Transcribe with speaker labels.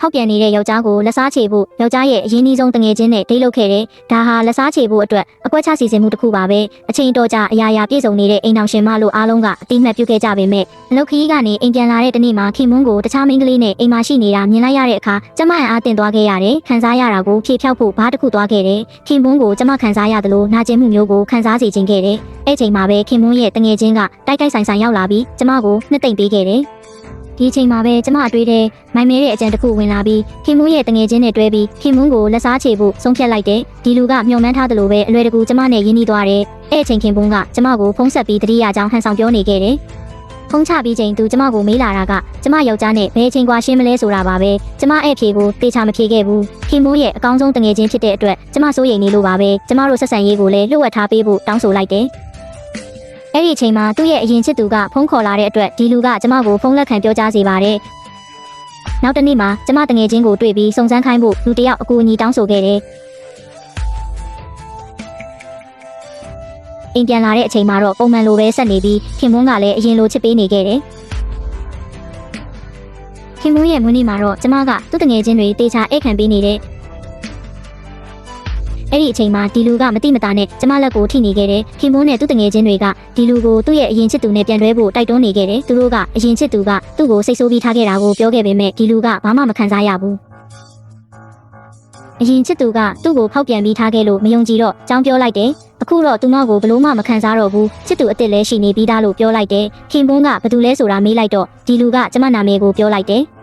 Speaker 1: ဖောက်ပြန်နေတဲ့ယောက်ျားကိုလက်စားချေဖို့ယောက်ျားရဲ့အရင်းနှီးဆုံးတငယ်ချင်းနဲ့ဒိတ်လုပ်ခဲ့တယ်။ဒါဟာလက်စားချေဖို့အတွက်အကွက်ချစီစဉ်မှုတစ်ခုပါပဲ။အချိန်တော်ကြာအရာရာပြည့်စုံနေတဲ့အိမ်တော်ရှင်မလို့အားလုံးကအတိအမှတ်ပြုခဲ့ကြပေမဲ့အလုတ်ခရီးကနေအိမ်ပြန်လာတဲ့တနေ့မှာခင်မွန်းကိုတခြားမိန်းကလေးနဲ့အိမ်မှာရှိနေတာမြင်လိုက်ရတဲ့အခါကျမအားတင်သွားခဲ့ရတယ်။ခံစားရတာကိုဖြေဖြောက်ဖို့ဘားတစ်ခုသွားခဲ့တယ်။ခင်မွန်းကိုကျမခံစားရတယ်လို့နာကျင်မှုမျိုးကိုခံစားစေခြင်းခဲ့တယ်။အဲ့ချိန်မှာပဲခင်မွန်းရဲ့တငယ်ချင်းကတိုက်ဆိုင်ရောက်လာပြီးကျမကိုနှစ်သိမ့်ပေးခဲ့တယ်။ဒီအချိန်မှာပဲကျမအတွေးတဲ့မိုင်မဲတဲ့အကြံတစ်ခုဝင်လာပြီးခင်မွန်းရဲ့တငယ်ချင်းနဲ့တွဲပြီးခင်မွန်းကိုလက်စားချေဖို့ဆုံးဖြတ်လိုက်တယ်။ဒီလူကမျှော်မှန်းထားသလိုပဲအလွယ်တကူကျမနဲ့ရင်းနှီးသွားတယ်။အဲ့အချိန်ခင်မွန်းကကျမကိုဖုန်းဆက်ပြီးတတိယကြောင်းဟန်ဆောင်ပြောနေခဲ့တယ်။ဖုန်းချပြီးချိန်သူကျမကိုမေးလာတာကကျမယောက်ျားနဲ့ဘယ်အချိန်ကွာရှင်းမလဲဆိုတာပါပဲ။ကျမအဲ့ဖြေကိုတေချာမဖြေခဲ့ဘူး။ခင်မွန်းရဲ့အကောင်းဆုံးတငယ်ချင်းဖြစ်တဲ့အတွက်ကျမစိုးရိမ်နေလို့ပါပဲ။ကျမတို့ဆက်ဆံရေးကိုလည်းလှုပ်ဝက်ထားပေးဖို့တောင်းဆိုလိုက်တယ်။အဲ့ဒီအချိန်မှာသူ့ရဲ့အရင်ချစ်သူကဖုန်းခေါ်လာတဲ့အတွက်ဒီလူကကျမကိုဖုန်းလက်ခံပြောကြားစေပါတယ်။နောက်တစ်နေ့မှာကျမတငယ်ချင်းကိုတွေ့ပြီးစုံစမ်းခိုင်းဖို့လူတစ်ယောက်အကူအညီတောင်းဆိုခဲ့တယ်။အိမ်ပြန်လာတဲ့အချိန်မှာတော့ပုံမှန်လိုပဲဆက်နေပြီးခင်မွန်းကလည်းအရင်လိုချစ်ပေးနေခဲ့တယ်။ခင်မွန်းရဲ့မွေးနေ့မှာတော့ကျမကသူ့တငယ်ချင်းတွေတေချာအိတ်ခံပေးနေတဲ့အဲ့ဒီအချိန်မှာဒီလူကမတိမတာနဲ့ကျမလက်ကိုထိနေခဲ့တယ်။ခင်မွန်းနဲ့သူ့တငယ်ချင်းတွေကဒီလူကိုသူ့ရဲ့အရင်ချစ်သူနဲ့ပြန်တွဲဖို့တိုက်တွန်းနေခဲ့တယ်။သူတို့ကအရင်ချစ်သူကသူ့ကိုစိတ်ဆိုးပြီးထားခဲ့တာကိုပြောခဲ့ပေမဲ့ဒီလူကဘာမှမခံစားရဘူး။အရင်ချစ်သူကသူ့ကိုဖောက်ပြန်ပြီးထားခဲ့လို့မယုံကြည်တော့ကြောင်းပြောလိုက်တယ်။အခုတော့သူမကိုဘလို့မှမခံစားတော့ဘူး။ချစ်သူအစ်စ်လည်းရှိနေပြီးသားလို့ပြောလိုက်တယ်။ခင်မွန်းကဘာတူလဲဆိုတာမေးလိုက်တော့ဒီလူကကျမနာမည်ကိုပြောလိုက်တယ်။